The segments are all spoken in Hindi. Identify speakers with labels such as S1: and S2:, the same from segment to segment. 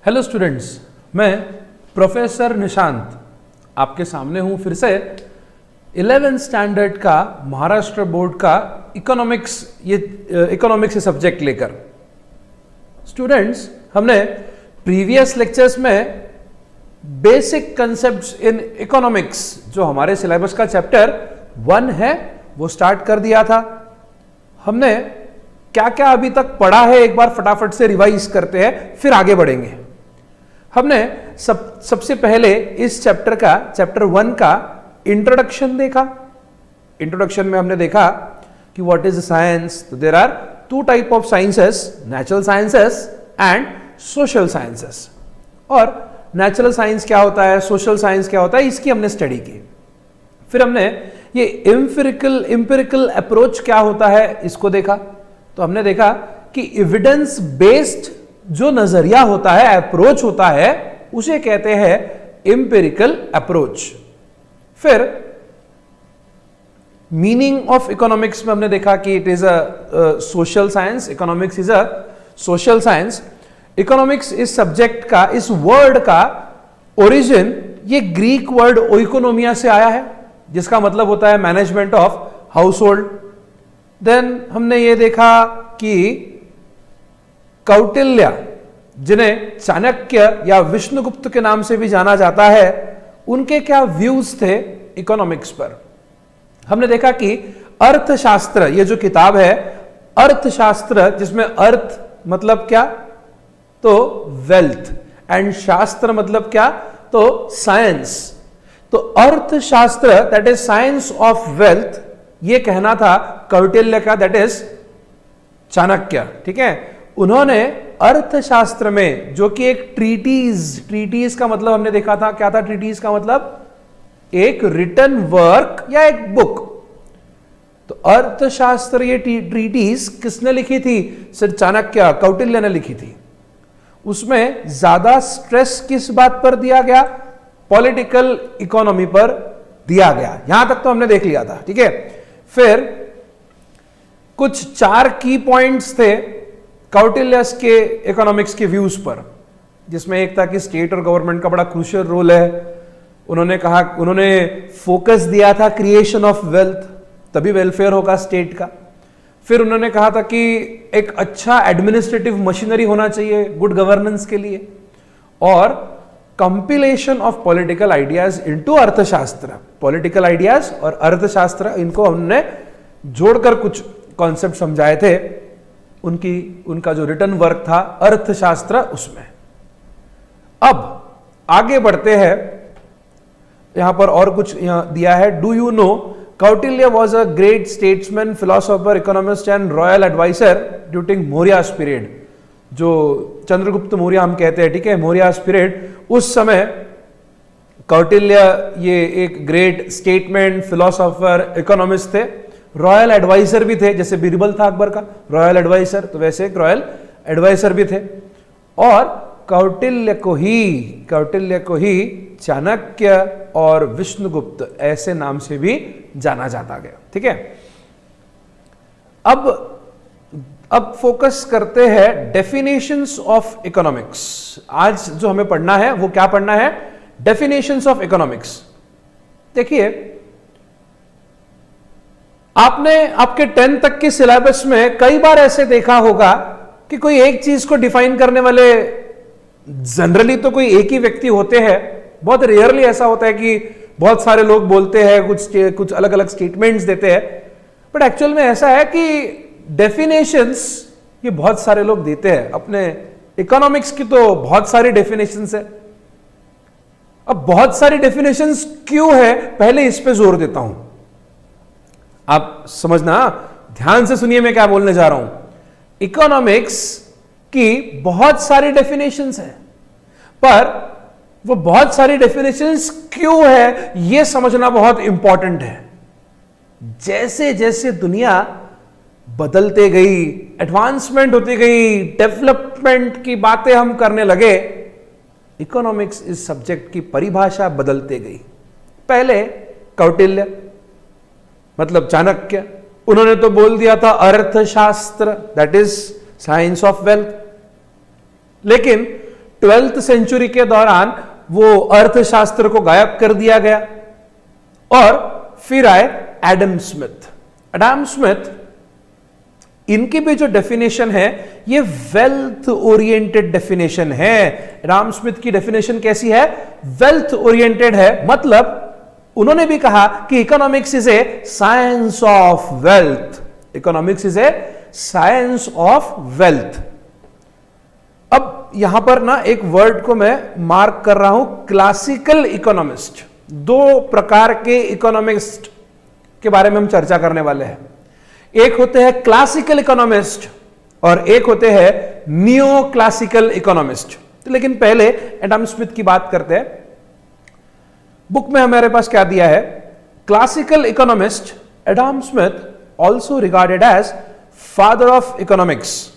S1: हेलो स्टूडेंट्स, मैं प्रोफेसर निशांत आपके सामने हूं फिर से 11th स्टैंडर्ड का महाराष्ट्र बोर्ड का इकोनॉमिक्स सब्जेक्ट लेकर। स्टूडेंट्स, हमने प्रीवियस लेक्चर्स में बेसिक कंसेप्ट्स इन इकोनॉमिक्स जो हमारे सिलेबस का चैप्टर 1 है वो स्टार्ट कर दिया था। हमने क्या क्या अभी तक पढ़ा है एक बार फटाफट से रिवाइज करते हैं, फिर आगे बढ़ेंगे। हमने सबसे पहले इस चैप्टर 1 का इंट्रोडक्शन देखा। इंट्रोडक्शन में हमने देखा कि व्हाट इज साइंस। तो there are two type of sciences, natural sciences and social sciences. और नेचुरल साइंस क्या होता है, सोशल साइंस क्या होता है, इसकी हमने स्टडी की। फिर हमने ये एम्पिरिकल अप्रोच क्या होता है इसको देखा। तो हमने देखा कि एविडेंस बेस्ड जो नजरिया होता है, अप्रोच होता है, उसे कहते हैं एम्पिरिकल अप्रोच। फिर मीनिंग ऑफ इकोनॉमिक्स में हमने देखा कि it is a social science, economics is a social science. Economics इस सब्जेक्ट का, इस वर्ड का ओरिजिन ये ग्रीक वर्ड ओइकोनोमिया से आया है, जिसका मतलब होता है management of household. Then हमने ये देखा कि कौटिल्य, जिन्हें चाणक्य या विष्णुगुप्त के नाम से भी जाना जाता है, उनके क्या व्यूज थे इकोनॉमिक्स पर। हमने देखा कि अर्थशास्त्र, ये जो किताब है अर्थशास्त्र, जिसमें अर्थ मतलब क्या, तो वेल्थ, एंड शास्त्र मतलब क्या, तो साइंस। तो अर्थशास्त्र that is science of wealth, ये कहना था कौटिल्य का, दैट इज चाणक्य। ठीक है, उन्होंने अर्थशास्त्र में, जो कि एक ट्रीटीज का मतलब हमने देखा था, क्या था ट्रीटीज का मतलब, एक रिटन वर्क या एक बुक। तो अर्थशास्त्र ये ट्रीटीज किसने लिखी थी, सर चाणक्य, कौटिल्य ने लिखी थी। उसमें ज्यादा स्ट्रेस किस बात पर दिया गया, पॉलिटिकल इकोनॉमी पर दिया गया। यहां तक तो हमने देख लिया था। ठीक है, फिर कुछ 4 की पॉइंट्स थे कौटिल्य के इकोनॉमिक्स के व्यूज पर, जिसमें एक था कि स्टेट और गवर्नमेंट का बड़ा क्रूशियल रोल है। उन्होंने फोकस दिया था क्रिएशन ऑफ वेल्थ, तभी वेलफेयर होगा स्टेट का। फिर उन्होंने कहा था कि एक अच्छा एडमिनिस्ट्रेटिव मशीनरी होना चाहिए गुड गवर्नेंस के लिए, और compilation of political ideas into अर्थशास्त्र। पॉलिटिकल आइडियाज और अर्थशास्त्र, इनको हमने जोड़कर कुछ कॉन्सेप्ट समझाए थे। उनका जो रिटन वर्क था अर्थशास्त्र, उसमें। अब आगे बढ़ते हैं, यहां पर और कुछ दिया है। Do you know Kautilya was a great statesman, philosopher, economist and royal adviser during Mauryas period. जो चंद्रगुप्त मौर्य हम कहते हैं, ठीक है, मौर्यास पीरियड, उस समय कौटिल्य ये एक ग्रेट स्टेटमैन, फिलोसोफर, इकोनॉमिस्ट थे, रॉयल एडवाइजर भी थे। जैसे बीरबल था अकबर का रॉयल एडवाइजर, तो वैसे एक रॉयल एडवाइजर भी थे। और कौटिल्य को ही चाणक्य और विष्णुगुप्त ऐसे नाम से भी जाना जाता गया। ठीक है, अब फोकस करते हैं डेफिनेशंस ऑफ इकोनॉमिक्स। आज जो हमें पढ़ना है वो क्या पढ़ना है, डेफिनेशंस ऑफ इकोनॉमिक्स। देखिए, आपने आपके 10th तक के सिलेबस में कई बार ऐसे देखा होगा कि कोई एक चीज को डिफाइन करने वाले जनरली तो कोई एक ही व्यक्ति होते हैं। बहुत रेयरली ऐसा होता है कि बहुत सारे लोग बोलते हैं, कुछ अलग अलग स्टेटमेंट्स देते हैं, बट एक्चुअल में ऐसा है कि डेफिनेशंस ये बहुत सारे लोग देते हैं। अपने इकोनॉमिक्स की तो बहुत सारी डेफिनेशंस है। अब बहुत सारी डेफिनेशंस क्यों है, पहले इस पे जोर देता हूं, आप समझना, ध्यान से सुनिए मैं क्या बोलने जा रहा हूं। इकोनॉमिक्स की बहुत सारी डेफिनेशंस है, पर वो बहुत सारी डेफिनेशंस क्यों है ये समझना बहुत इंपॉर्टेंट है। जैसे जैसे दुनिया बदलते गई, एडवांसमेंट होती गई, डेवलपमेंट की बातें हम करने लगे, इकोनॉमिक्स इस सब्जेक्ट की परिभाषा बदलते गई। पहले कौटिल्य मतलब चाणक्य, उन्होंने तो बोल दिया था अर्थशास्त्र, that is science of wealth. लेकिन 12th सेंचुरी के दौरान वो अर्थशास्त्र को गायब कर दिया गया और फिर आए एडम स्मिथ। एडम स्मिथ, इनकी भी जो डेफिनेशन है ये वेल्थ ओरिएंटेड डेफिनेशन है। एडम स्मिथ की डेफिनेशन कैसी है? वेल्थ ओरिएंटेड है। मतलब उन्होंने भी कहा कि economics is A science of wealth. Economics is A science of wealth. अब यहां पर ना एक वर्ड को मैं मार्क कर रहा हूं, क्लासिकल इकोनॉमिस्ट। दो प्रकार के इकोनॉमिस्ट के बारे में हम चर्चा करने वाले हैं। एक होते हैं क्लासिकल इकोनॉमिस्ट और एक होते हैं नियो क्लासिकल इकोनॉमिस्ट। तो लेकिन पहले एडम स्मिथ की बात करते हैं। बुक में हमारे पास क्या दिया है? Classical economist Adam Smith, also regarded as father of economics,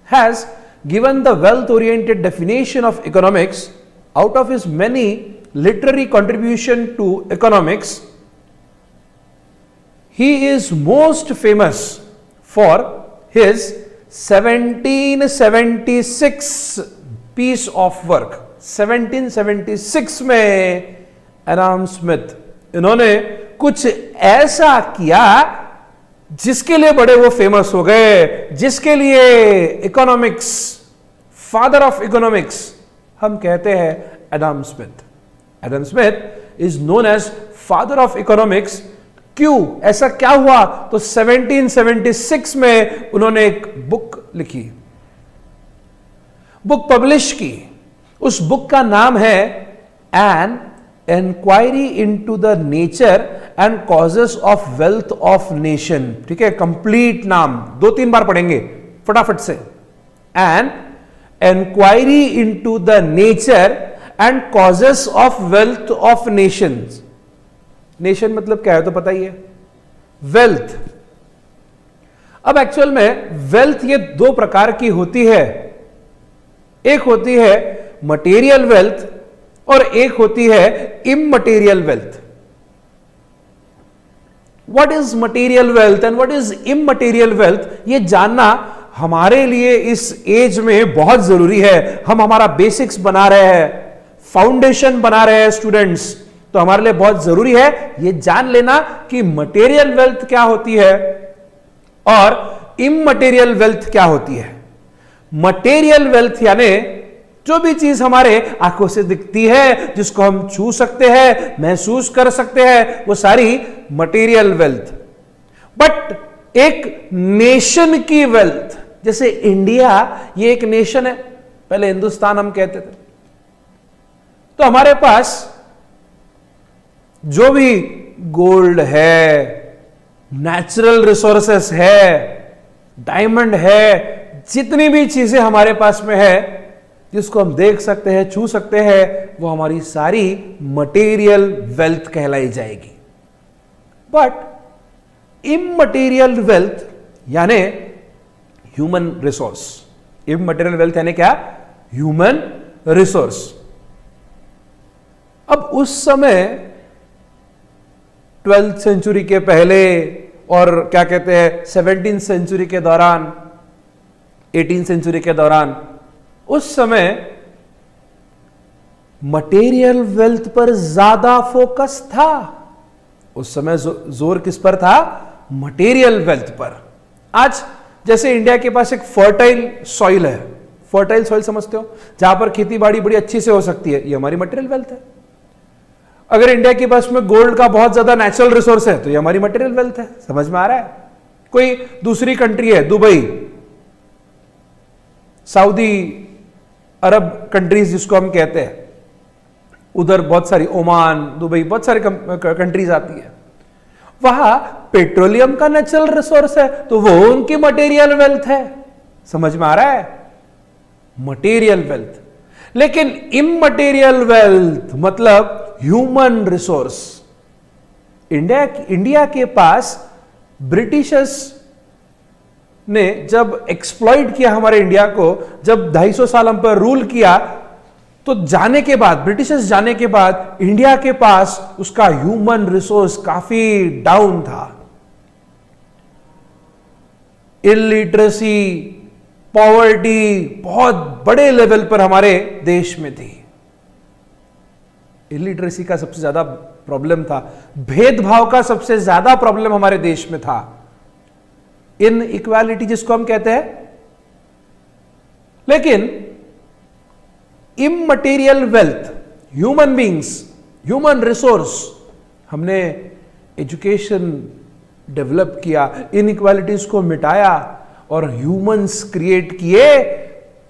S1: has given the wealth oriented definition of economics. Out of his many literary contribution to economics, he is most famous for his 1776 piece of work. 1776 में एडम स्मिथ इन्होंने कुछ ऐसा किया जिसके लिए बड़े वो फेमस हो गए, जिसके लिए इकोनॉमिक्स, फादर ऑफ इकोनॉमिक्स हम कहते हैं Adam Smith. Adam Smith is known as father of economics. क्यों ऐसा क्या हुआ? तो 1776 में उन्होंने एक बुक लिखी, बुक पब्लिश की। उस बुक का नाम है an inquiry into the nature and causes of wealth of nation. ठीक है, कंप्लीट नाम 2-3 बार पढ़ेंगे फटाफट से। An inquiry into the nature and causes of wealth of nations. Nation मतलब क्या है तो पता ही है, वेल्थ। अब एक्चुअल में वेल्थ ये दो प्रकार की होती है। एक होती है मटेरियल वेल्थ और एक होती है immaterial wealth. What is material wealth and what is immaterial wealth, ये जानना हमारे लिए इस एज में बहुत जरूरी है। हम हमारा बेसिक्स बना रहे हैं, फाउंडेशन बना रहे हैं स्टूडेंट्स, तो हमारे लिए बहुत जरूरी है ये जान लेना कि मटेरियल वेल्थ क्या होती है और इममटेरियल वेल्थ क्या होती है। मटेरियल वेल्थ यानी जो भी चीज हमारे आंखों से दिखती है, जिसको हम छू सकते हैं, महसूस कर सकते हैं, वो सारी मटेरियल वेल्थ। बट एक नेशन की वेल्थ, जैसे इंडिया ये एक नेशन है, पहले हिंदुस्तान हम कहते थे, तो हमारे पास जो भी गोल्ड है, नेचुरल रिसोर्सेस है, डायमंड है, जितनी भी चीजें हमारे पास में है जिसको हम देख सकते हैं, छू सकते हैं, वो हमारी सारी मटेरियल वेल्थ कहलाई जाएगी। बट इममटेरियल वेल्थ यानी ह्यूमन रिसोर्स। इममटेरियल वेल्थ यानी क्या? Human resource. अब उस समय 12th सेंचुरी के पहले और क्या कहते हैं 17th सेंचुरी के दौरान, 18th सेंचुरी के दौरान, उस समय मटेरियल वेल्थ पर ज्यादा फोकस था। उस समय जोर किस पर था? मटेरियल वेल्थ पर। आज जैसे इंडिया के पास एक फर्टाइल सॉइल है, फर्टाइल सॉइल समझते हो, जहां पर खेती बाड़ी बड़ी अच्छी से हो सकती है, ये हमारी मटेरियल वेल्थ है। अगर इंडिया के पास में गोल्ड का बहुत ज्यादा नेचुरल रिसोर्स है तो ये हमारी मटेरियल वेल्थ है। समझ में आ रहा है? कोई दूसरी कंट्री है, दुबई, सऊदी अरब कंट्रीज जिसको हम कहते हैं, उधर बहुत सारी, ओमान, दुबई, बहुत सारी कंट्रीज आती है, वहां पेट्रोलियम का नेचुरल रिसोर्स है तो वो उनकी मटेरियल वेल्थ है। समझ में आ रहा है? Material wealth. लेकिन इममटेरियल वेल्थ मतलब ह्यूमन रिसोर्स। इंडिया के पास ब्रिटिशर्स ने जब एक्सप्लॉइट किया हमारे इंडिया को, जब 250 साल हम पर रूल किया, तो जाने के बाद, ब्रिटिशर्स जाने के बाद इंडिया के पास उसका ह्यूमन रिसोर्स काफी डाउन था। इलिटरेसी पॉवर्टी बहुत बड़े लेवल पर हमारे देश में थी, इलिटरेसी का सबसे ज्यादा प्रॉब्लम था, भेदभाव का सबसे ज्यादा प्रॉब्लम हमारे देश में था, इन इक्वालिटी जिसको हम कहते हैं। लेकिन immaterial wealth, human beings, human resource, हमने एजुकेशन डेवलप किया, इनइक्वालिटीज को मिटाया और ह्यूमंस क्रिएट किए,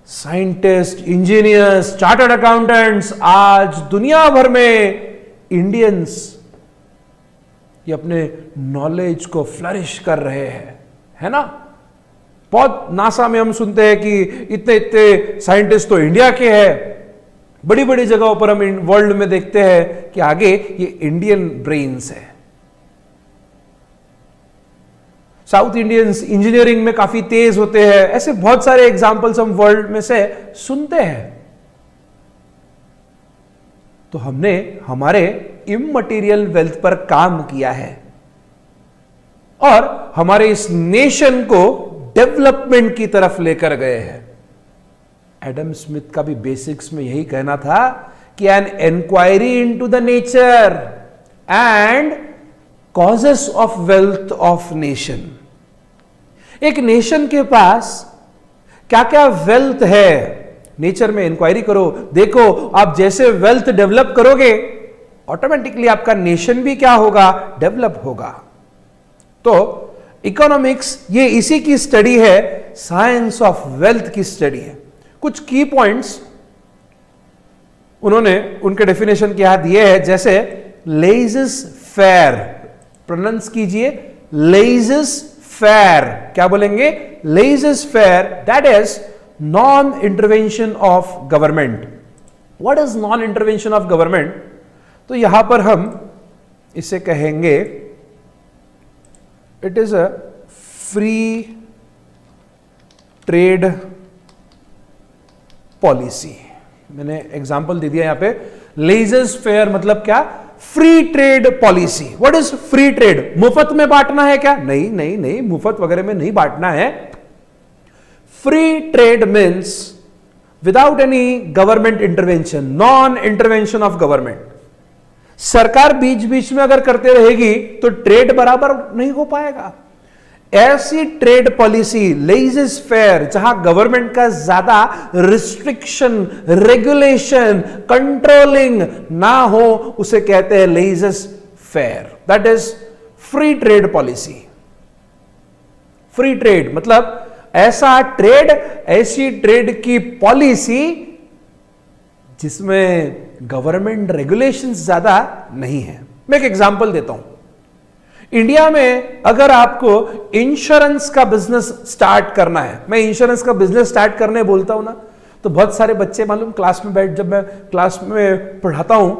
S1: साइंटिस्ट, इंजीनियर्स, चार्टर्ड अकाउंटेंट्स। आज दुनिया भर में इंडियंस ये अपने नॉलेज को फ्लरिश कर रहे हैं, है ना। बहुत नासा में हम सुनते हैं कि इतने इतने साइंटिस्ट तो इंडिया के हैं, बड़ी बड़ी जगहों पर हम वर्ल्ड में देखते हैं कि आगे ये इंडियन ब्रेन्स है। साउथ इंडियंस इंजीनियरिंग में काफी तेज होते हैं, ऐसे बहुत सारे एग्जाम्पल्स हम वर्ल्ड में से सुनते हैं। तो हमने हमारे इममटेरियल वेल्थ पर काम किया है और हमारे इस नेशन को डेवलपमेंट की तरफ लेकर गए हैं। एडम स्मिथ का भी बेसिक्स में यही कहना था कि an inquiry into the nature and causes of wealth of nation. एक नेशन के पास क्या क्या वेल्थ है, नेचर में इंक्वायरी करो, देखो आप जैसे वेल्थ डेवलप करोगे ऑटोमेटिकली आपका नेशन भी क्या होगा, डेवलप होगा। तो इकोनॉमिक्स ये इसी की स्टडी है, साइंस ऑफ वेल्थ की स्टडी है। कुछ की पॉइंट्स उन्होंने उनके डेफिनेशन क्या दिए हैं, जैसे लेइज़ फेयर, प्रोनाउंस कीजिए लेइज़ फेयर, क्या बोलेंगे, laissez faire, that is non intervention of government. What is non intervention of government? तो यहां पर हम इसे कहेंगे it is a free trade policy. मैंने एग्जांपल दे दिया यहां पे, लेइज़ फेयर मतलब क्या, free trade policy. What is free trade? मुफ्त में बांटना है क्या? नहीं नहीं नहीं, मुफ्त वगैरह में नहीं बांटना है। Free trade means without any government intervention, non intervention of government. सरकार बीच बीच में अगर करते रहेगी तो ट्रेड बराबर नहीं हो पाएगा। ऐसी ट्रेड पॉलिसी लेइज़ फेयर, जहां गवर्नमेंट का ज्यादा रिस्ट्रिक्शन, रेगुलेशन, कंट्रोलिंग ना हो, उसे कहते हैं laissez faire. That is free trade policy. Free trade मतलब ऐसा ट्रेड, ऐसी ट्रेड की पॉलिसी जिसमें गवर्नमेंट रेगुलेशंस ज्यादा नहीं है। मैं एक एग्जांपल देता हूं। इंडिया में अगर आपको इंश्योरेंस का बिजनेस स्टार्ट करना है, मैं इंश्योरेंस का बिजनेस स्टार्ट करने बोलता हूं ना, तो बहुत सारे बच्चे मालूम क्लास में जब मैं क्लास में पढ़ाता हूं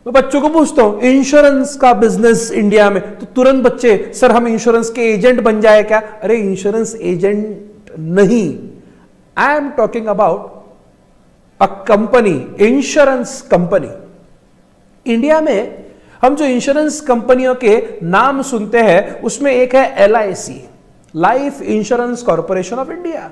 S1: तो बच्चों को पूछता हूं इंश्योरेंस का बिजनेस इंडिया में, तो तुरंत बच्चे, सर हम इंश्योरेंस के एजेंट बन जाए क्या? अरे इंश्योरेंस एजेंट नहीं, I am talking about a company, insurance company. India में हम जो इंश्योरेंस कंपनियों के नाम सुनते हैं उसमें एक है LIC, life insurance corporation of India.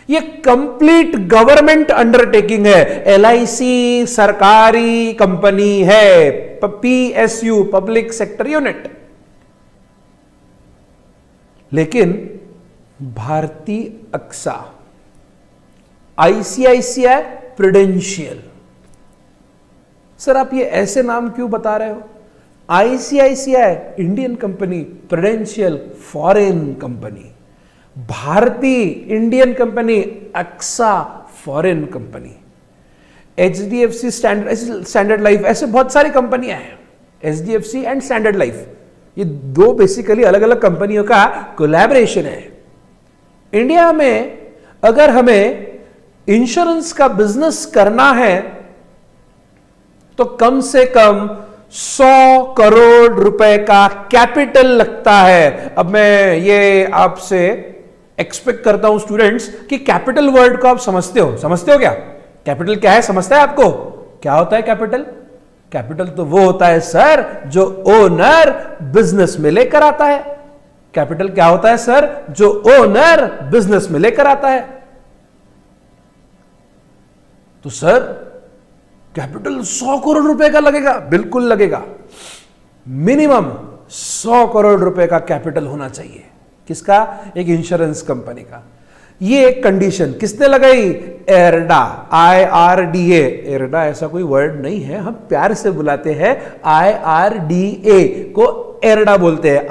S1: ये कंप्लीट गवर्नमेंट अंडरटेकिंग है। LIC सरकारी कंपनी है, PSU पब्लिक सेक्टर यूनिट। लेकिन भारतीय AXA, ICICI प्रूडेंशियल, सर आप ये ऐसे नाम क्यों बता रहे हो? ICICI Indian company, Prudential foreign company, भारतीय Indian company, AXA foreign company, HDFC Standard Life, ऐसे बहुत सारी कंपनियां हैं। HDFC एंड स्टैंडर्ड लाइफ, ये दो बेसिकली अलग अलग कंपनियों का कोलैबोरेशन है। इंडिया में अगर हमें इंश्योरेंस का बिजनेस करना है तो कम से कम 100 करोड़ रुपए का कैपिटल लगता है। अब मैं ये आपसे एक्सपेक्ट करता हूं स्टूडेंट्स कि कैपिटल वर्ड को आप समझते हो क्या? कैपिटल क्या है समझता है आपको? क्या होता है कैपिटल? कैपिटल तो वो होता है सर जो ओनर बिजनेस में लेकर आता है। कैपिटल क्या होता है सर? जो ओनर बिजनेस में लेकर आता है। तो सर कैपिटल 100 करोड़ रुपए का लगेगा? बिल्कुल लगेगा। मिनिमम 100 करोड़ रुपए का कैपिटल होना चाहिए। किसका? एक इंश्योरेंस कंपनी का। ये एक कंडीशन किसने लगाई? एरडा, IRDA। एरडा ऐसा कोई वर्ड नहीं है, हम प्यार से बुलाते हैं IRDA को, एरडा बोलते हैं।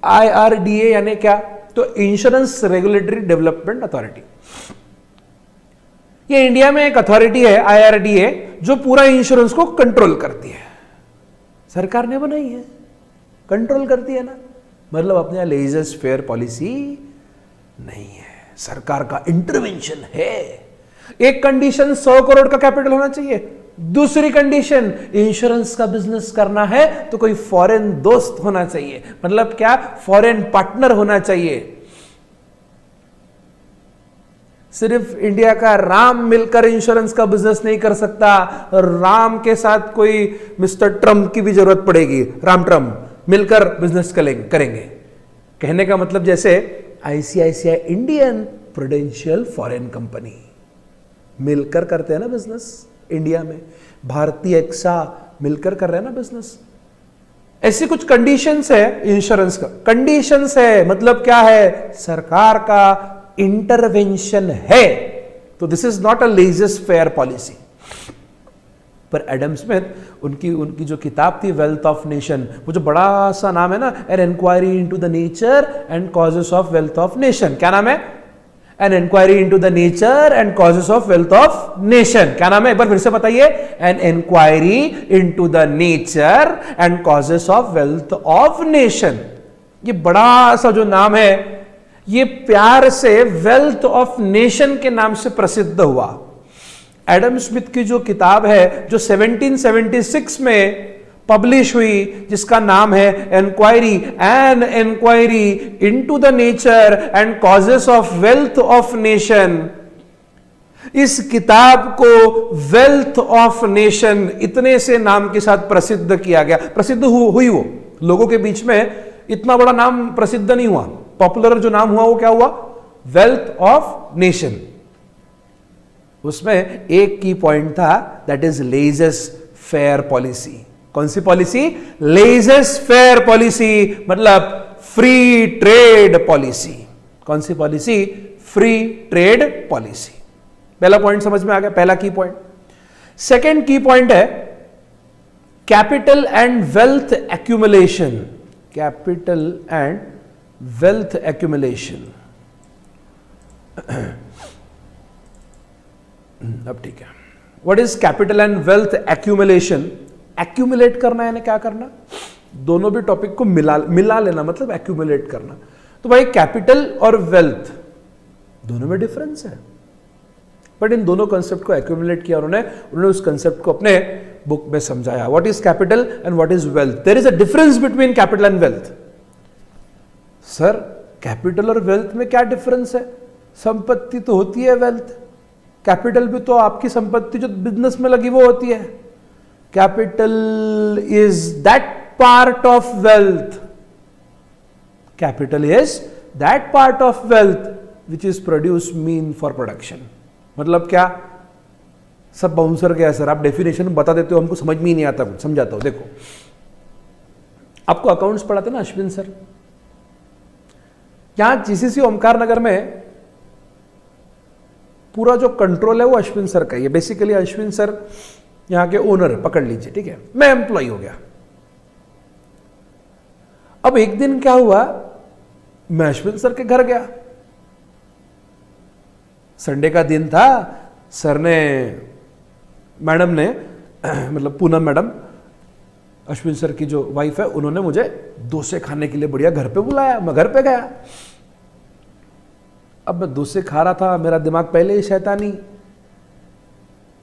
S1: IRDA यानी क्या? तो इंश्योरेंस रेगुलेटरी डेवलपमेंट अथॉरिटी। ये इंडिया में एक अथॉरिटी है IRDA, जो पूरा इंश्योरेंस को कंट्रोल करती है। सरकार ने बनाई है, कंट्रोल करती है ना, मतलब अपने यहां लेजर्स फेयर पॉलिसी नहीं है, सरकार का इंटरवेंशन है। एक कंडीशन 100 करोड़ का कैपिटल होना चाहिए। दूसरी कंडीशन, इंश्योरेंस का बिजनेस करना है तो कोई फॉरेन दोस्त होना चाहिए, मतलब क्या? फॉरेन पार्टनर होना चाहिए। सिर्फ इंडिया का राम मिलकर इंश्योरेंस का बिजनेस नहीं कर सकता, राम के साथ कोई मिस्टर ट्रम्प की भी जरूरत पड़ेगी। राम ट्रम्प मिलकर बिजनेस करेंगे। कहने का मतलब जैसे ICICI Indian prudential foreign company मिलकर करते हैं ना बिजनेस इंडिया में, भारतीय एक्सा मिलकर कर रहे हैं ना बिजनेस। ऐसी कुछ कंडीशंस है इंश्योरेंस का। कंडीशंस है मतलब क्या है? सरकार का इंटरवेंशन है। तो this is not a laissez faire policy. पर एडम स्मिथ उनकी जो किताब थी वेल्थ ऑफ नेशन, वो जो बड़ा सा नाम है ना, an inquiry into the nature and causes of wealth of nation. क्या नाम है? An inquiry into the nature and causes of wealth of nation. क्या नाम है? एक बार फिर से बताइए। An inquiry into the nature and causes of wealth of nation. ये बड़ा सा जो नाम है, ये प्यार से वेल्थ ऑफ नेशन के नाम से प्रसिद्ध हुआ। एडम स्मिथ की जो किताब है, जो 1776 में पब्लिश हुई, जिसका नाम है an inquiry into the nature and causes of wealth of nation. इस किताब को वेल्थ ऑफ नेशन इतने से नाम के साथ प्रसिद्ध किया गया। प्रसिद्ध हुई वो लोगों के बीच में, इतना बड़ा नाम प्रसिद्ध नहीं हुआ। पॉपुलर जो नाम हुआ वो क्या हुआ? Wealth of nation. उसमें एक की पॉइंट था, that is laissez faire policy. कौन सी पॉलिसी? लेजर्स फेयर पॉलिसी, मतलब फ्री ट्रेड पॉलिसी। कौन सी पॉलिसी? Free trade policy. पहला पॉइंट समझ में आ गया, पहला key point. Second key point है capital and wealth accumulation. Capital and wealth accumulation. अब ठीक है, what is capital and wealth accumulation? Accumulate करना यानी क्या करना? दोनों भी टॉपिक को मिला लेना, मतलब एक्यूमुलेट करना। तो भाई कैपिटल और वेल्थ दोनों में डिफरेंस है, बट इन दोनों कंसेप्ट को एक्यूमुलेट किया उन्होंने उस कंसेप्ट को अपने बुक में समझाया। What is capital and what is wealth? There is a difference between capital and wealth. Sir capital और वेल्थ में क्या डिफरेंस है? संपत्ति तो होती है वेल्थ, कैपिटल भी तो आपकी संपत्ति जो बिजनेस में लगी वो होती है। Capital is that part of wealth, capital is that part of wealth which is produce mean for production. मतलब क्या? सब बाउंसर गया सर, आप डेफिनेशन बता देते हो, हमको समझ में ही नहीं आता, कुछ समझाता हूं। देखो, आपको अकाउंट्स पढ़ाते ना अश्विन सर, यहां GCC ओमकार नगर में पूरा जो कंट्रोल है वो अश्विन सर का ही है। बेसिकली अश्विन सर यहां के ओनर है, पकड़ लीजिए, ठीक है। मैं एम्प्लॉय हो गया। अब एक दिन क्या हुआ, मैं अश्विन सर के घर गया, संडे का दिन था। सर ने, मैडम ने, मतलब पूनम मैडम, अश्विन सर की जो वाइफ है, उन्होंने मुझे डोसे खाने के लिए बढ़िया घर पे बुलाया। मैं घर पे गया। अब मैं डोसे खा रहा था, मेरा दिमाग पहले ही शैतानी।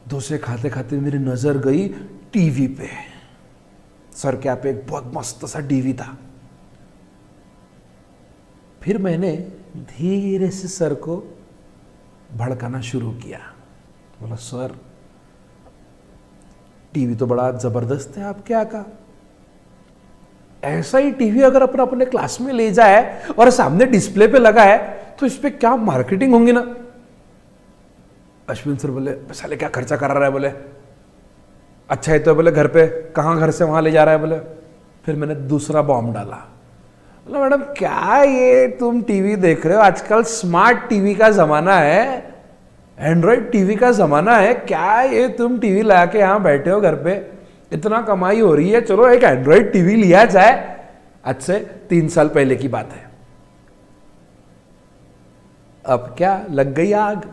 S1: डोसे खाते खाते मेरी नजर गई टीवी पे। सर क्या पे एक बहुत मस्त सा टीवी था। फिर मैंने धीरे से सर को भड़काना शुरू किया। बोला, सर टीवी तो बड़ा जबरदस्त है आपके यहाँ का, ऐसा ही टीवी अगर अपना अपने क्लास में ले जाए और सामने डिस्प्ले पे लगा है तो इस पे क्या मार्केटिंग होंगी ना। अश्विन सर बोले साले क्या खर्चा कर रहा है, बोले अच्छा है तो बोले घर पे, कहाँ घर से वहां ले जा रहा है बोले। फिर मैंने दूसरा बॉम्ब डाला, बोला मैडम क्या ये तुम टीवी देख रहे हो, आजकल स्मार्ट टीवी का जमाना है, एंड्रॉइड टीवी का जमाना है, क्या ये तुम टीवी ला के यहां बैठे हो घर पे, इतना कमाई हो रही है, चलो एक एंड्रॉइड टीवी लिया जाए। आज से 3 साल पहले की बात है। अब क्या लग गई आग।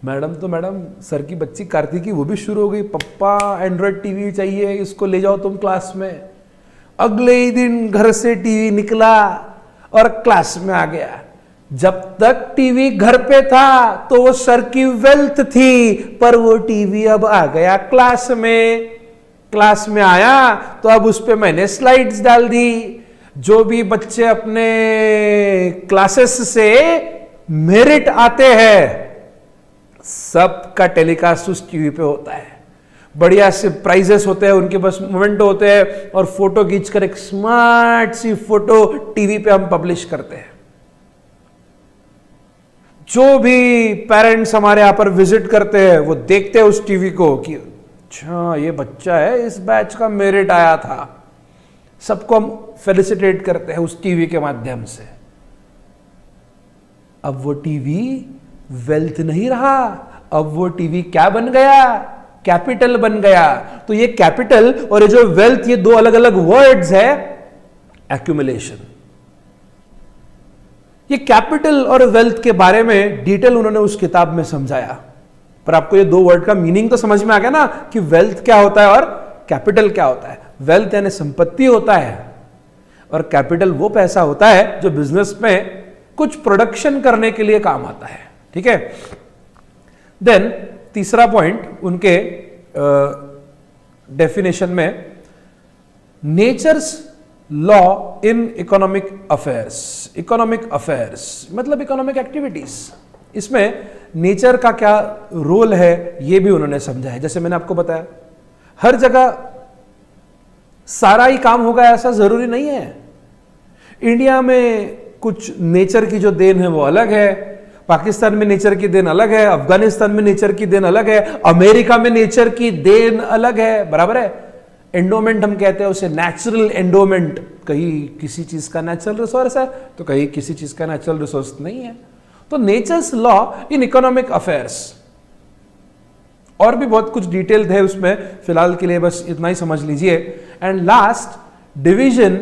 S1: मैडम तो मैडम सर की बच्ची कार्तिकी वो भी शुरू हो गई, पप्पा एंड्रॉइड टीवी चाहिए, इसको ले जाओ तुम क्लास में। अगले ही दिन घर से टीवी निकला और क्लास में आ गया। जब तक टीवी घर पे था तो वो सर की वेल्थ थी, पर वो टीवी अब आ गया क्लास में। क्लास में आया तो अब उस पे मैंने स्लाइड्स डाल दी। जो भी बच्चे अपने क्लासेस से मेरिट आते हैं सबका टेलीकास्ट उस टीवी पे होता है। बढ़िया से प्राइजेस होते हैं, उनके पास मोमेंट होते हैं और फोटो खींचकर एक स्मार्ट सी फोटो टीवी पे हम पब्लिश करते हैं। जो भी पेरेंट्स हमारे यहां पर विजिट करते हैं वो देखते हैं उस टीवी को कि अच्छा ये बच्चा है, इस बैच का मेरिट आया था। सबको हम फेलिसिटेट करते हैं उस टीवी के माध्यम से। अब वो टीवी वेल्थ नहीं रहा, अब वो टीवी क्या बन गया, कैपिटल बन गया। तो ये कैपिटल और ये जो वेल्थ, ये 2 अलग अलग वर्ड्स है। एक्यूमुलेशन, ये कैपिटल और वेल्थ के बारे में डिटेल उन्होंने उस किताब में समझाया। पर आपको ये 2 वर्ड का मीनिंग तो समझ में आ गया ना कि वेल्थ क्या होता है और कैपिटल क्या होता है। वेल्थ यानी संपत्ति होता है और कैपिटल वो पैसा होता है जो बिजनेस में कुछ प्रोडक्शन करने के लिए काम आता है। ठीक है। देन तीसरा पॉइंट उनके डेफिनेशन में, nature's law in economic affairs. Economic affairs मतलब इकोनॉमिक एक्टिविटीज। इसमें नेचर का क्या रोल है यह भी उन्होंने समझा है। जैसे मैंने आपको बताया हर जगह सारा ही काम होगा ऐसा जरूरी नहीं है। इंडिया में कुछ नेचर की जो देन है वो अलग है, पाकिस्तान में नेचर की देन अलग है, अफगानिस्तान में नेचर की देन अलग है, अमेरिका में नेचर की देन अलग है। बराबर है। एंडोमेंट हम कहते हैं उसे, नेचुरल एंडोमेंट। कहीं किसी चीज का नेचुरल रिसोर्स है तो कहीं किसी चीज का नेचुरल रिसोर्स नहीं है। तो nature's law in economic affairs. और भी बहुत कुछ डिटेल है उसमें, फिलहाल के लिए बस इतना ही समझ लीजिए। And last, division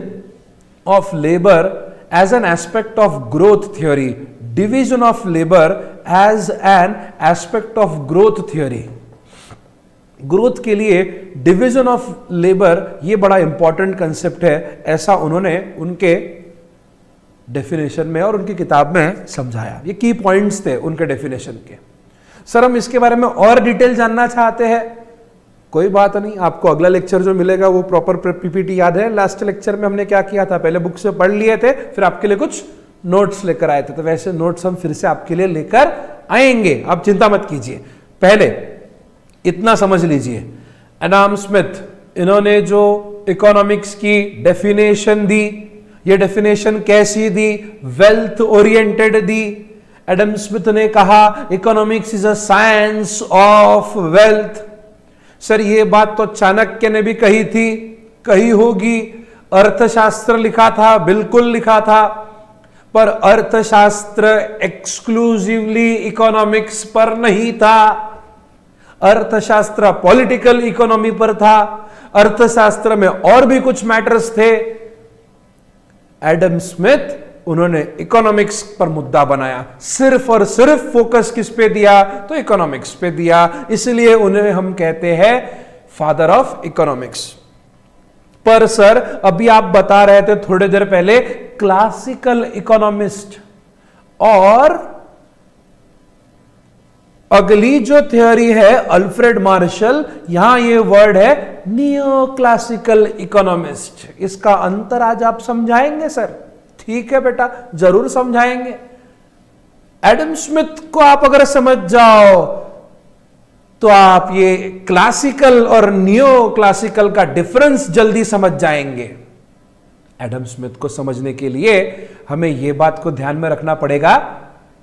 S1: of labour as an aspect of growth theory. Division of labour as an aspect of growth theory. Growth के लिए डिवीजन ऑफ लेबर ये बड़ा इंपॉर्टेंट कंसेप्ट है, ऐसा उन्होंने उनके डेफिनेशन में और उनकी किताब में समझाया। ये की पॉइंट्स थे उनके डेफिनेशन के। सर हम इसके बारे में और डिटेल जानना चाहते हैं, कोई बात नहीं, आपको अगला लेक्चर जो मिलेगा वो प्रॉपर पीपीटी याद है। लास्ट लेक्चर में हमने क्या किया था, पहले बुक से पढ़ लिए थे, फिर आपके लिए कुछ नोट्स लेकर आए थे। तो वैसे नोट्स हम फिर से आपके लिए लेकर आएंगे, आप चिंता मत कीजिए। पहले इतना समझ लीजिए, एडम स्मिथ इन्होंने जो इकोनॉमिक्स की डेफिनेशन दी, ये डेफिनेशन कैसी दी, वेल्थ ओरिएंटेड दी। एडम स्मिथ ने कहा economics is a science of wealth. Sir ये बात तो चाणक्य ने भी कही थी, कही होगी। अर्थशास्त्र लिखा था, बिल्कुल लिखा था, पर अर्थशास्त्र एक्सक्लूसिवली इकोनॉमिक्स पर नहीं था। अर्थशास्त्र पॉलिटिकल इकोनॉमी पर था। अर्थशास्त्र में और भी कुछ मैटर्स थे। एडम स्मिथ उन्होंने इकोनॉमिक्स पर मुद्दा बनाया, सिर्फ और सिर्फ फोकस किस पे दिया, तो इकोनॉमिक्स पे दिया। इसलिए उन्हें हम कहते हैं फादर ऑफ इकोनॉमिक्स। पर सर अभी आप बता रहे थे थोड़ी देर पहले क्लासिकल इकोनॉमिस्ट, और अगली जो थ्योरी है अल्फ्रेड मार्शल, यहां ये वर्ड है नियो क्लासिकल इकोनॉमिस्ट। इसका अंतर आज आप समझाएंगे सर? ठीक है बेटा, जरूर समझाएंगे। एडम स्मिथ को आप अगर समझ जाओ तो आप ये क्लासिकल और नियो क्लासिकल का डिफरेंस जल्दी समझ जाएंगे। एडम स्मिथ को समझने के लिए हमें यह बात को ध्यान में रखना पड़ेगा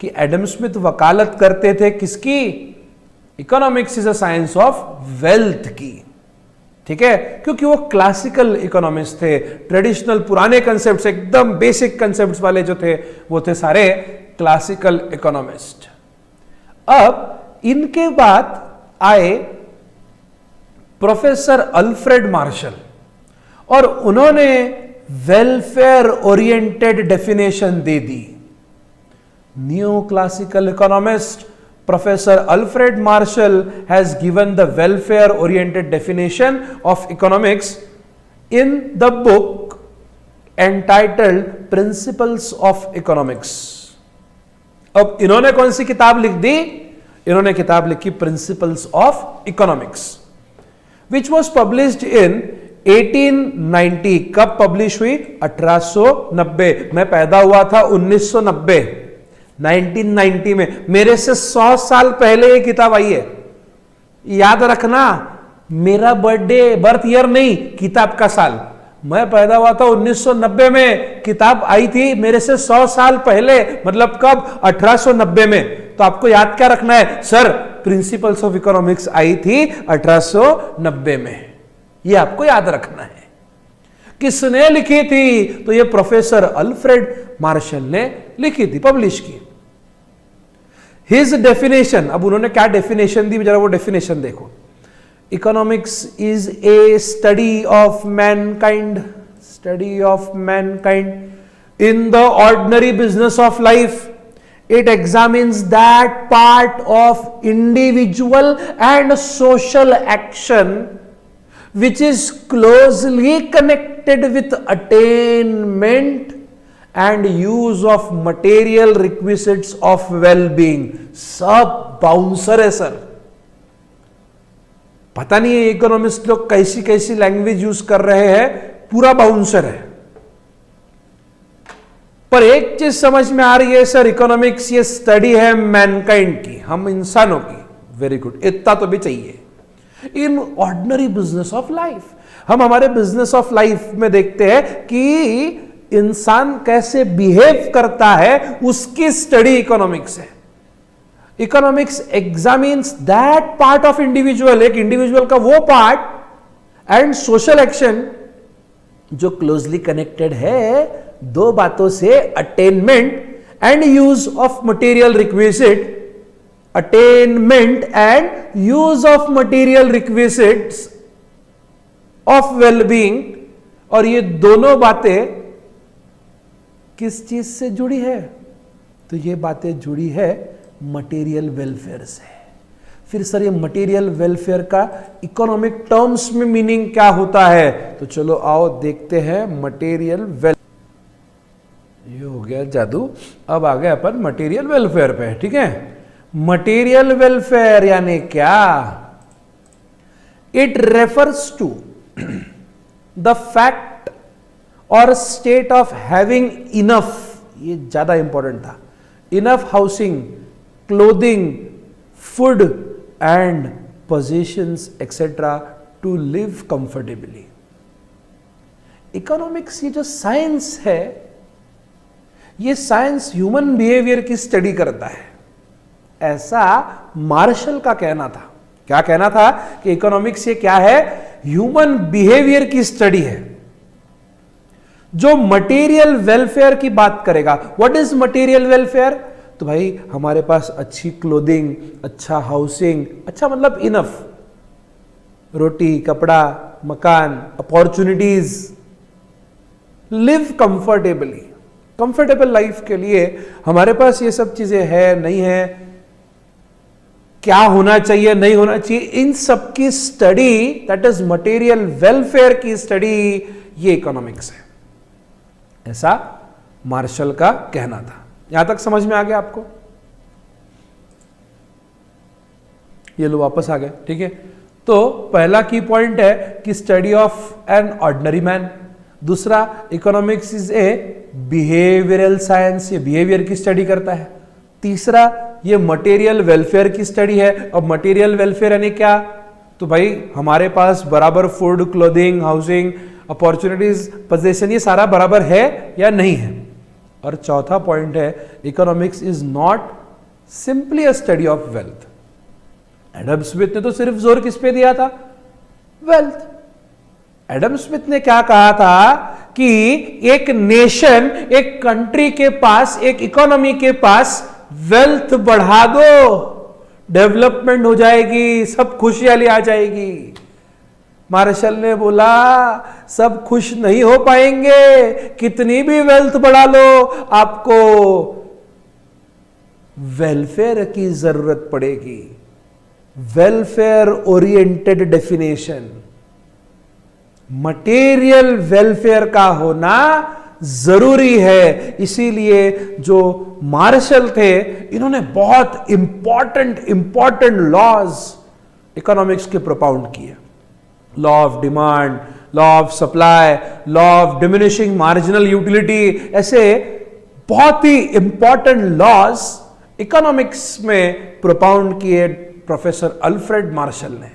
S1: कि एडम स्मिथ वकालत करते थे किसकी? Economics is a science of wealth की, ठीक है, क्योंकि वो क्लासिकल इकोनॉमिस्ट थे, ट्रेडिशनल पुराने कंसेप्ट्स, एकदम बेसिक कंसेप्ट्स वाले जो थे वो थे सारे क्लासिकल इकोनॉमिस्ट। अब इनके बाद आए प्रोफेसर अल्फ्रेड मार्शल और उन्होंने वेलफेयर ओरिएंटेड डेफिनेशन दे दी। New classical economist Professor Alfred Marshall has given the welfare oriented definition of economics in the book entitled Principles of Economics। अब इन्होंने कौन सी किताब लिख दी? इन्होंने किताब लिखी Principles of Economics, which was published in 1890। कब पब्लिश हुई? 1890। मैं पैदा हुआ था 1990, 1990 में। मेरे से 100 साल पहले ये किताब आई है। याद रखना, मेरा बर्थ ईयर नहीं, किताब का साल। मैं पैदा हुआ था 1990 में, किताब आई थी मेरे से 100 साल पहले, मतलब कब? 1890 में। तो आपको याद क्या रखना है? सर, प्रिंसिपल्स ऑफ इकोनॉमिक्स आई थी 1890 में, ये आपको याद रखना है। किसने लिखी थी? तो ये प्रोफेसर अल्फ्रेड मार्शल ने लिखी थी, पब्लिश की। हिज डेफिनेशन, अब उन्होंने क्या डेफिनेशन दी, जरा वो डेफिनेशन देखो। Economics is A study of Mankind, study of Mankind in the ordinary business of life. It examines that part of individual and social action which is closely connected with attainment and use of material requisites of well-being। सब बाउंसर है सर। पता नहीं है इकोनॉमिस्ट लोग कैसी कैसी लैंग्वेज यूज कर रहे हैं, पूरा बाउंसर है। पर एक चीज समझ में आ रही है सर, इकोनॉमिक्स ये स्टडी है मैनकाइंड की, हम इंसानों की। वेरी गुड, इतना तो भी चाहिए। In ordinary business of life, हम हमारे बिजनेस ऑफ लाइफ में देखते हैं कि इंसान कैसे बिहेव करता है, उसकी स्टडी इकोनॉमिक्स है। Economics examines that part of individual, एक इंडिविजुअल का वो पार्ट एंड सोशल एक्शन जो क्लोजली कनेक्टेड है दो बातों से, attainment and use of material requisite, attainment and use of material requisites of well-being। और ये दोनों बातें किस चीज से जुड़ी है? तो ये बातें जुड़ी है मटेरियल वेलफेयर से। फिर सर ये मटेरियल वेलफेयर का इकोनॉमिक टर्म्स में मीनिंग क्या होता है? तो चलो आओ देखते हैं मटेरियल वेलफेयर। ये हो गया जादू, अब आ गए अपन मटेरियल वेलफेयर पे, ठीक है। मटेरियल वेलफेयर यानी क्या? It refers to the fact or state of having enough, ये ज्यादा इंपॉर्टेंट था, enough housing, clothing, food and positions etcetera to live comfortably. Economics ये जो साइंस है, ये साइंस ह्यूमन बिहेवियर की स्टडी करता है, ऐसा मार्शल का कहना था। क्या कहना था? कि इकोनॉमिक्स ये क्या है? ह्यूमन बिहेवियर की स्टडी है जो मटेरियल वेलफेयर की बात करेगा। What is material welfare? तो भाई हमारे पास अच्छी क्लोथिंग, अच्छा हाउसिंग, अच्छा मतलब इनफ, रोटी, कपड़ा, मकान, opportunities, live comfortably, comfortable life के लिए हमारे पास ये सब चीजें है नहीं है, क्या होना चाहिए नहीं होना चाहिए, इन सब की study, that is material welfare की स्टडी, ये इकोनॉमिक्स है, ऐसा मार्शल का कहना था। यहां तक समझ में आ गया आपको? ये लो वापस आ गए, ठीक है। तो पहला की पॉइंट है कि study of an ordinary man. दूसरा, economics is a behavioural science, ये बिहेवियर की स्टडी करता है। तीसरा, ये मटेरियल वेलफेयर की स्टडी है। अब मटेरियल वेलफेयर यानी क्या? तो भाई हमारे पास बराबर food, clothing, housing, opportunities, position, ये सारा बराबर है या नहीं है। और चौथा पॉइंट है, economics is not simply a study of wealth. Adam Smith ने तो सिर्फ जोर किस पे दिया था? वेल्थ। एडम स्मिथ ने क्या कहा था कि एक नेशन, एक कंट्री के पास, एक इकोनॉमी के पास वेल्थ बढ़ा दो, डेवलपमेंट हो जाएगी, सब खुशहाली आ जाएगी। मार्शल ने बोला सब खुश नहीं हो पाएंगे, कितनी भी वेल्थ बढ़ा लो, आपको वेलफेयर की जरूरत पड़ेगी। Welfare oriented definition, material welfare का होना जरूरी है। इसीलिए जो मार्शल थे, इन्होंने बहुत इंपॉर्टेंट लॉज इकोनॉमिक्स के प्रोपाउंड किए। Law of demand, law of supply, law of diminishing marginal utility, ऐसे बहुत ही इंपॉर्टेंट लॉज इकोनॉमिक्स में प्रोपाउंड किए प्रोफेसर अल्फ्रेड मार्शल ने।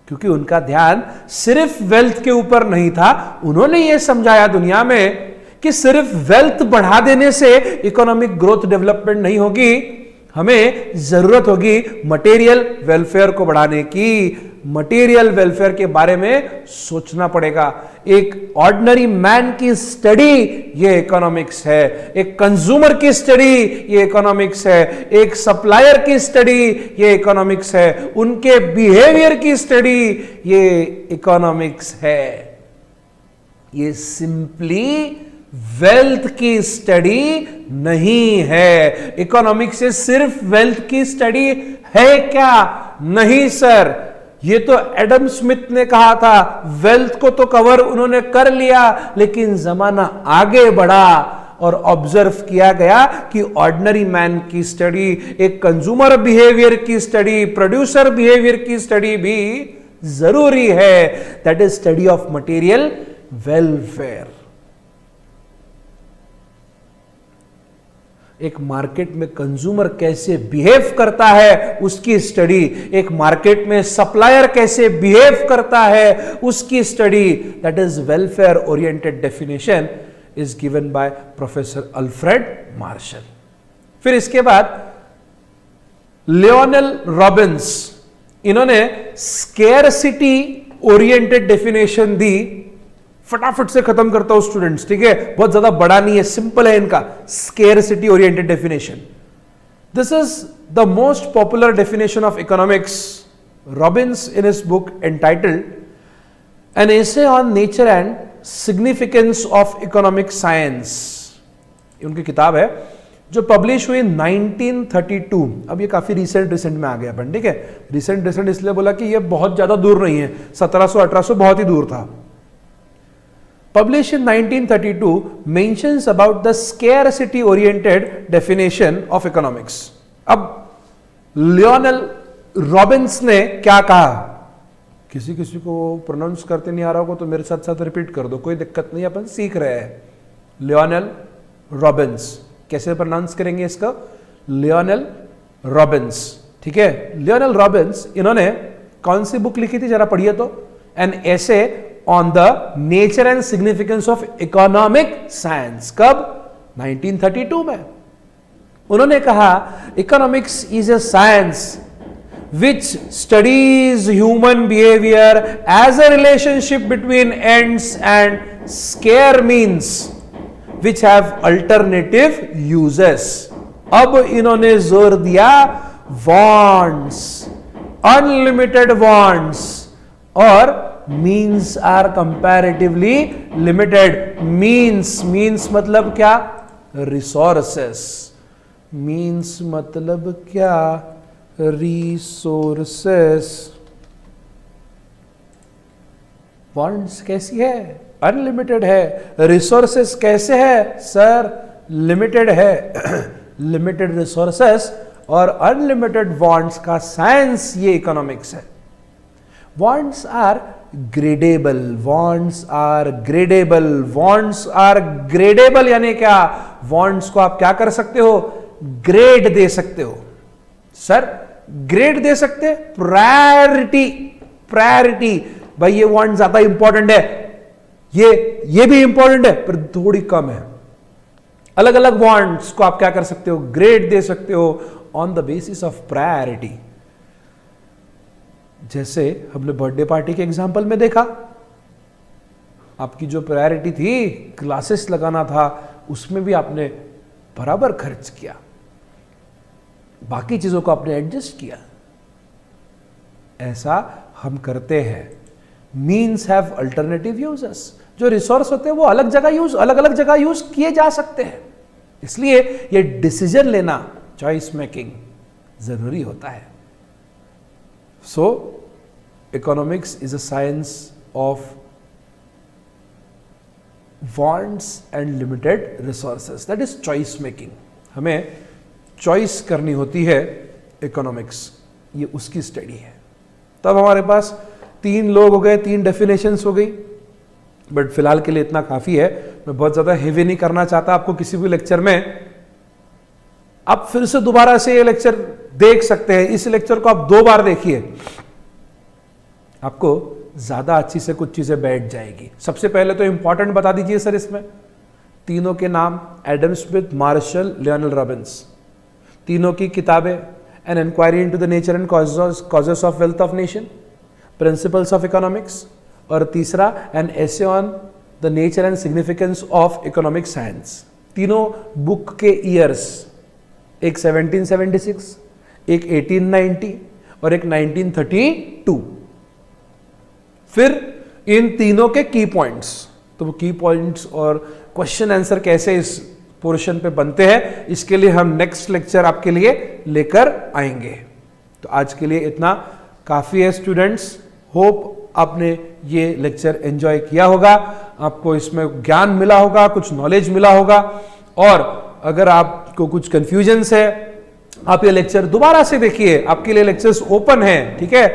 S1: क्योंकि उनका ध्यान सिर्फ वेल्थ के ऊपर नहीं था, उन्होंने यह समझाया दुनिया में कि सिर्फ वेल्थ बढ़ा देने से इकोनॉमिक ग्रोथ डेवलपमेंट नहीं होगी, हमें जरूरत होगी मटेरियल वेलफेयर को बढ़ाने की। मटेरियल वेलफेयर के बारे में सोचना पड़ेगा। एक ऑर्डिनरी मैन की स्टडी ये इकोनॉमिक्स है, एक कंज्यूमर की स्टडी ये इकोनॉमिक्स है, एक सप्लायर की स्टडी ये इकोनॉमिक्स है, उनके बिहेवियर की स्टडी ये इकोनॉमिक्स है। ये सिंपली वेल्थ की स्टडी नहीं है। इकोनॉमिक्स से सिर्फ वेल्थ की स्टडी है क्या? नहीं सर, ये तो एडम स्मिथ ने कहा था, वेल्थ को तो कवर उन्होंने कर लिया, लेकिन जमाना आगे बढ़ा और ऑब्जर्व किया गया कि ऑर्डिनरी मैन की स्टडी, एक कंज्यूमर बिहेवियर की स्टडी, प्रोड्यूसर बिहेवियर की स्टडी भी जरूरी है। That is study of material welfare. एक मार्केट में कंज्यूमर कैसे बिहेव करता है उसकी स्टडी, एक मार्केट में सप्लायर कैसे बिहेव करता है उसकी study, that is welfare oriented definition is given by professor Alfred Marshall. फिर इसके बाद लियोनेल रॉबिन्स, इन्होंने स्केरसिटी ओरिएंटेड डेफिनेशन दी। फटाफट से खत्म करता हूं स्टूडेंट्स, ठीक है, बहुत ज्यादा बड़ा नहीं है, सिंपल है इनका। Scarcity oriented definition, this is the most popular definition of economics. Robins in his book entitled N essay on nature and significance of economic science, उनकी किताब है जो पब्लिश हुई 1932। अब ये काफी रिसेंट में आ गया अपन, ठीक है। रिसेंट इसलिए बोला कि ये बहुत ज्यादा दूर नहीं है, 1700-1800 बहुत ही दूर था। Published in 1932, mentions about the scarcity oriented definition of economics. अब लियोनेल रॉबिन्स ने क्या कहा? किसी को प्रोनाउंस करते नहीं आ रहा होगा तो मेरे साथ साथ रिपीट कर दो, कोई दिक्कत नहीं, अपन सीख रहे हैं। लियोनेल रॉबिन्स, कैसे प्रोनाउंस करेंगे इसका? लियोनेल रॉबिन्स, ठीक है। लियोनेल रॉबिन्स, इन्होंने कौन सी बुक लिखी थी जरा पढ़िए तो? N essay on the nature and significance of economic science. कब? 1932 में। उन्होंने कहा economics is A science which studies human behavior as a relationship between ends and scare means which have alternative uses. अब इन्होंने जोर दिया wants, unlimited wants और means are comparatively limited. means मतलब क्या? resources. means मतलब क्या? रिसोर्सेस। वॉन्ट्स कैसी है? अनलिमिटेड है। रिसोर्सेस कैसे है सर? लिमिटेड है। लिमिटेड रिसोर्सेस और अनलिमिटेड वॉन्ट्स का साइंस ये इकोनॉमिक्स है। Wants are gradable, wants are gradable, wants are gradable यानी क्या? वॉन्ट्स को आप क्या कर सकते हो? ग्रेड दे सकते हो। सर ग्रेड दे सकते? प्रायोरिटी, प्रायोरिटी भाई ये वांट ज्यादा इंपॉर्टेंट है, ये भी इंपॉर्टेंट है पर थोड़ी कम है। अलग अलग वांट्स को आप क्या कर सकते हो, ग्रेड दे सकते हो on the basis of priority. जैसे हमने बर्थडे पार्टी के एग्जांपल में देखा, आपकी जो प्रायोरिटी थी क्लासेस लगाना था, उसमें भी आपने बराबर खर्च किया, बाकी चीजों को आपने एडजस्ट किया। ऐसा हम करते हैं। Means have alternative uses. जो रिसोर्स होते हैं वो अलग अलग जगह यूज किए जा सकते हैं। इसलिए ये डिसीजन लेना, चॉइस मेकिंग जरूरी होता है। So economics is a science of wants and limited resources, that is choice making। हमें चॉइस करनी होती है, इकोनॉमिक्स ये उसकी स्टडी है। तब हमारे पास 3 लोग हो गए, 3 डेफिनेशंस हो गई, बट फिलहाल के लिए इतना काफी है। मैं बहुत ज्यादा हेवी नहीं करना चाहता आपको किसी भी लेक्चर में। आप फिर से दोबारा से ये लेक्चर देख सकते हैं। इस लेक्चर को आप 2 बार देखिए, आपको ज्यादा अच्छी से कुछ चीजें बैठ जाएगी। सबसे पहले तो इंपॉर्टेंट बता दीजिए सर, इसमें तीनों के नाम, Adam Smith, Marshall, Lionel Robbins. तीनों की किताबें, an inquiry into the nature and causes of wealth of nation, principles of economics, और तीसरा an essay on the nature and significance of economic science. तीनों बुक के ईयर्स, एक 1776, एक 1890 और एक 1932। फिर इन तीनों के की पॉइंट्स, तो वो की पॉइंट्स और क्वेश्चन आंसर कैसे इस पोर्शन पे बनते हैं, इसके लिए हम नेक्स्ट लेक्चर आपके लिए लेकर आएंगे। तो आज के लिए इतना काफी है स्टूडेंट्स। होप आपने ये लेक्चर एंजॉय किया होगा, आपको इसमें ज्ञान मिला होगा, कुछ नॉलेज मिला होगा। और अगर आपको कुछ कंफ्यूजन्स है, आप ये लेक्चर दोबारा से देखिए, आपके लिए लेक्चर्स ओपन हैं, ठीक है।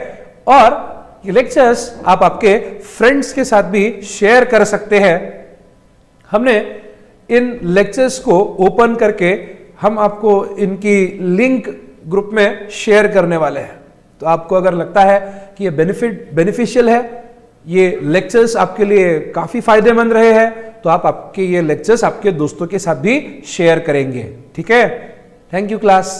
S1: और ये लेक्चर्स आप आपके फ्रेंड्स के साथ भी शेयर कर सकते हैं। हमने इन लेक्चर्स को ओपन करके हम आपको इनकी लिंक ग्रुप में शेयर करने वाले हैं। तो आपको अगर लगता है कि ये बेनिफिशियल है, ये लेक्चर्स आपके लिए काफी फायदेमंद रहे हैं, तो आप आपके ये लेक्चर्स आपके दोस्तों के साथ भी शेयर करेंगे, ठीक है। Thank you class.